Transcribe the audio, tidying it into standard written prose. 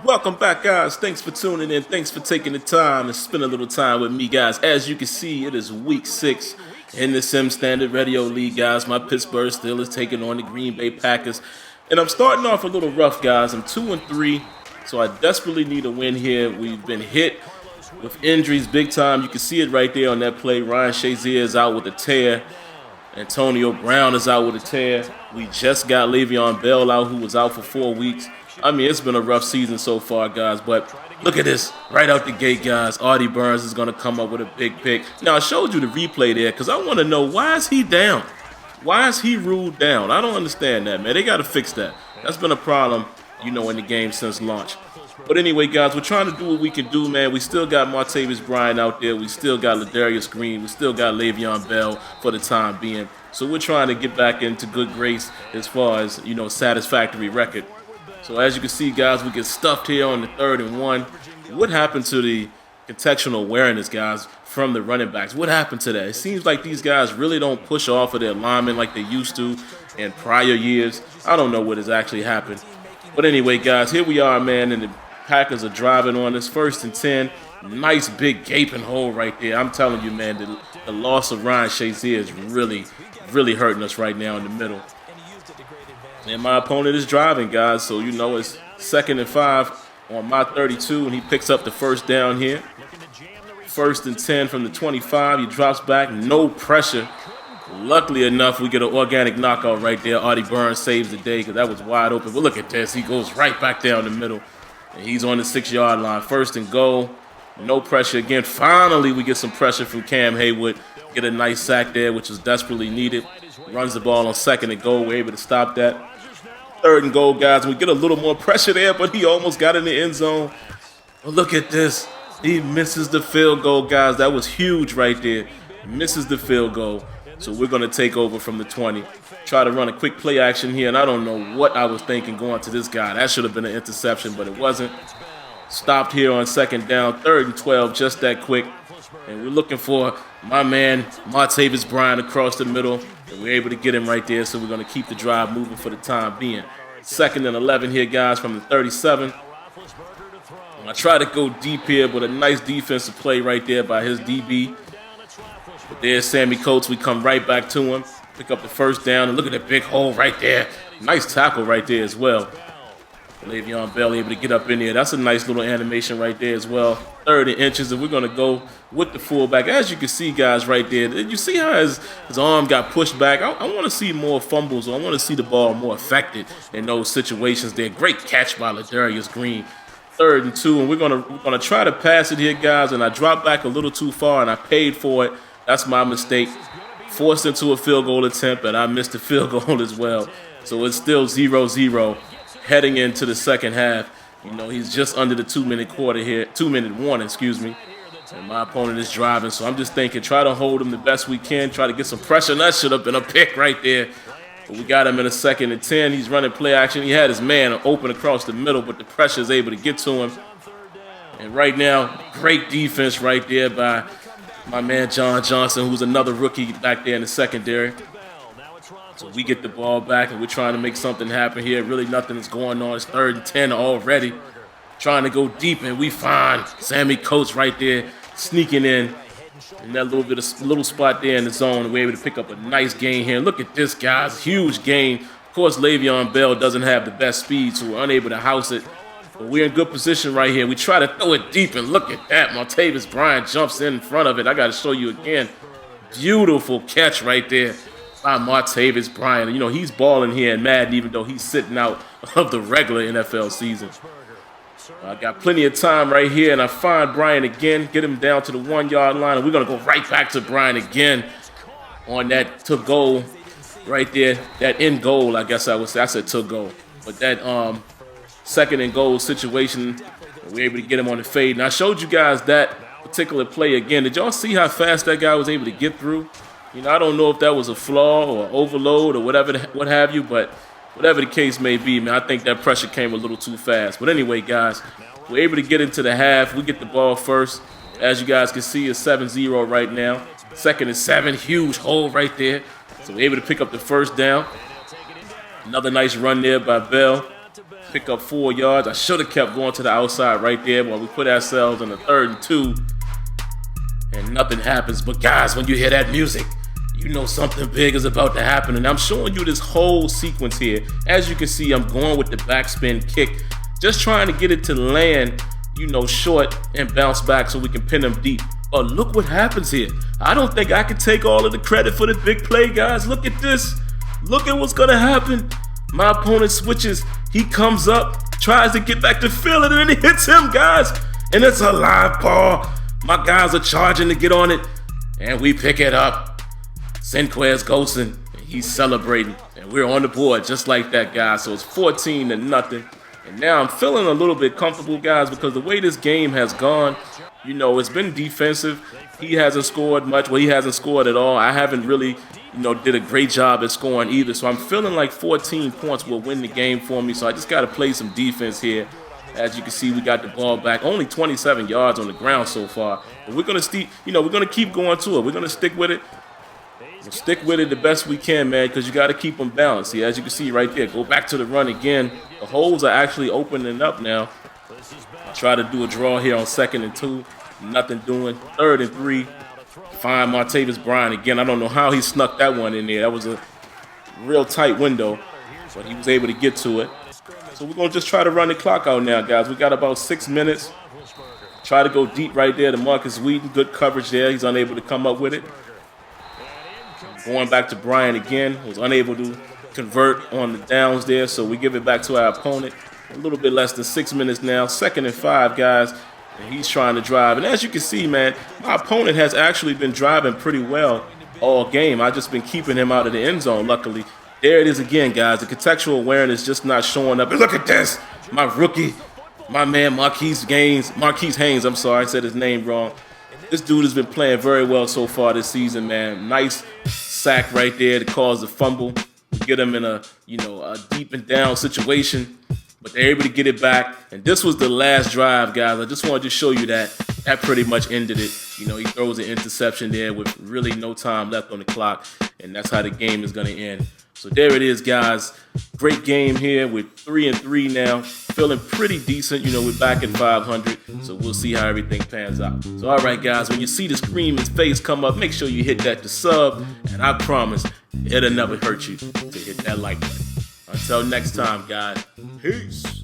Welcome back, guys. Thanks for tuning in. Thanks for taking the time to spend a little time with me, guys. As you can see, it is week 6 in the Sim Standard Radio League, guys. My Pittsburgh Steelers taking on the Green Bay Packers. And I'm starting off a little rough, guys. I'm 2-3, so I desperately need a win here. We've been hit with injuries big time. You can see it right there on that play. Ryan Shazier is out with a tear. Antonio Brown is out with a tear. We just got Le'Veon Bell out, who was out for 4 weeks. I mean, it's been a rough season so far, guys, but look at this. Right out the gate, guys. Artie Burns is going to come up with a big pick. Now, I showed you the replay there because I want to know, why is he down? Why is he ruled down? I don't understand that, man. They got to fix that. That's been a problem, in the game since launch. But anyway, guys, we're trying to do what we can do, man. We still got Martavis Bryant out there. We still got Ladarius Green. We still got Le'Veon Bell for the time being. So we're trying to get back into good grace as far as, satisfactory record. So as you can see, guys, we get stuffed here on the 3rd and 1. What happened to the contextual awareness, guys, from the running backs? What happened to that? It seems like these guys really don't push off of their linemen like they used to in prior years. I don't know what has actually happened. But anyway, guys, here we are, man, and the Packers are driving on this 1st and 10. Nice big gaping hole right there. I'm telling you, man, the loss of Ryan Shazier is really, really hurting us right now in the middle. And my opponent is driving, guys, so it's 2nd and 5 on my 32, and he picks up the first down here. 1st and 10 from the 25. He drops back, no pressure. Luckily enough, we get an organic knockout right there. Artie Burns saves the day because that was wide open. But look at this. He goes right back down the middle, and he's on the 6-yard line. 1st and goal. No pressure again. Finally, we get some pressure from Cam Haywood. Get a nice sack there, which was desperately needed. Runs the ball on 2nd and goal. We're able to stop that. 3rd and goal, guys. We get a little more pressure there, but he almost got in the end zone. But look at this. He misses the field goal, guys. That was huge right there. Misses the field goal. So we're going to take over from the 20. Try to run a quick play action here, and I don't know what I was thinking going to this guy. That should have been an interception, but it wasn't. Stopped here on 2nd down, 3rd and 12, just that quick. And we're looking for my man, Martavis Bryant, across the middle. And we're able to get him right there, so we're going to keep the drive moving for the time being. 2nd and 11 here, guys, from the 37. And I try to go deep here, but a nice defensive play right there by his DB. But there's Sammy Coates. We come right back to him. Pick up the first down, and look at that big hole right there. Nice tackle right there as well. Le'Veon Bell able to get up in there. That's a nice little animation right there as well. 30 inches, and we're going to go with the fullback. As you can see, guys, right there, you see how his arm got pushed back? I want to see more fumbles. I want to see the ball more affected in those situations there. Great catch by Ladarius Green. 3rd and 2, and we're gonna try to pass it here, guys, and I dropped back a little too far, and I paid for it. That's my mistake. Forced into a field goal attempt, and I missed the field goal as well. So it's still 0-0. Heading into the second half, he's just under the 2-minute quarter here, 2-minute warning, excuse me. And my opponent is driving, so I'm just thinking, try to hold him the best we can, try to get some pressure. And that should have been a pick right there. But we got him in a 2nd and 10. He's running play action. He had his man open across the middle, but the pressure is able to get to him. And right now, great defense right there by my man John Johnson, who's another rookie back there in the secondary. So we get the ball back, and we're trying to make something happen here. Really nothing is going on. It's 3rd and 10 already. Trying to go deep, and we find Sammy Coates right there sneaking in that little spot there in the zone. We're able to pick up a nice gain here. Look at this, guys. Huge gain. Of course, Le'Veon Bell doesn't have the best speed, so we're unable to house it. But we're in good position right here. We try to throw it deep, and look at that. Martavis Bryant jumps in front of it. I got to show you again. Beautiful catch right there by Martavis Bryant. He's balling here in Madden, even though he's sitting out of the regular NFL season. I got plenty of time right here, and I find Bryant again, get him down to the 1-yard line, and we're going to go right back to Bryant again on that to goal right there, that end goal, I guess I would say. I said to goal. But that 2nd and goal situation, we're able to get him on the fade. And I showed you guys that particular play again. Did y'all see how fast that guy was able to get through? I don't know if that was a flaw or overload or whatever, what have you, but whatever the case may be, man, I think that pressure came a little too fast. But anyway, guys, we're able to get into the half. We get the ball first. As you guys can see, it's 7-0 right now. 2nd and 7, huge hole right there. So we're able to pick up the first down. Another nice run there by Bell. pick up 4 yards. I should have kept going to the outside right there while we put ourselves in a 3rd and 2. And nothing happens. But guys, when you hear that music, you know something big is about to happen. And I'm showing you this whole sequence here. As you can see, I'm going with the backspin kick. Just trying to get it to land, you know, short and bounce back so we can pin them deep. But look what happens here. I don't think I can take all of the credit for the big play, guys. Look at this. Look at what's going to happen. My opponent switches. He comes up, tries to get back to field, and then it hits him, guys. And it's a live ball. My guys are charging to get on it, and we pick it up. Sinclair's ghosting, and he's celebrating, and we're on the board just like that, guys. So it's 14-0, and now I'm feeling a little bit comfortable, guys, because the way this game has gone, you know, it's been defensive. He hasn't scored much. Well, he hasn't scored at all. I haven't really, you know, did a great job at scoring either. So I'm feeling like 14 points will win the game for me. So I just got to play some defense here. As you can see, we got the ball back. Only 27 yards on the ground so far. But we're going to, we're going to keep going to it. We're going to stick with it. We'll stick with it the best we can, man, because you got to keep them balanced. See, as you can see right there, go back to the run again. The holes are actually opening up now. I'll try to do a draw here on 2nd and 2. Nothing doing. 3rd and 3. Find Martavis Bryant again. I don't know how he snuck that one in there. That was a real tight window, but he was able to get to it. So we're going to just try to run the clock out now, guys. We got about 6 minutes. Try to go deep right there to Marcus Wheaton. Good coverage there. He's unable to come up with it. Going back to Bryant again. Was unable to convert on the downs there, so we give it back to our opponent. A little bit less than 6 minutes now. 2nd and 5, guys. And he's trying to drive. And as you can see, man, my opponent has actually been driving pretty well all game. I've just been keeping him out of the end zone, luckily. There it is again, guys. The contextual awareness just not showing up. And look at this. My rookie, my man Marquise Haynes, I'm sorry, I said his name wrong. This dude has been playing very well so far this season, man. Nice sack right there to cause the fumble. Get him in a, a deep and down situation. But they're able to get it back. And this was the last drive, guys. I just wanted to show you that. That pretty much ended it. He throws an interception there with really no time left on the clock. And that's how the game is going to end. So there it is, guys. Great game here with 3-3 now. Feeling pretty decent. We're back at 500. So we'll see how everything pans out. So all right, guys, when you see the screaming face come up, make sure you hit that to sub. And I promise it'll never hurt you to hit that like button. Until next time, guys. Peace.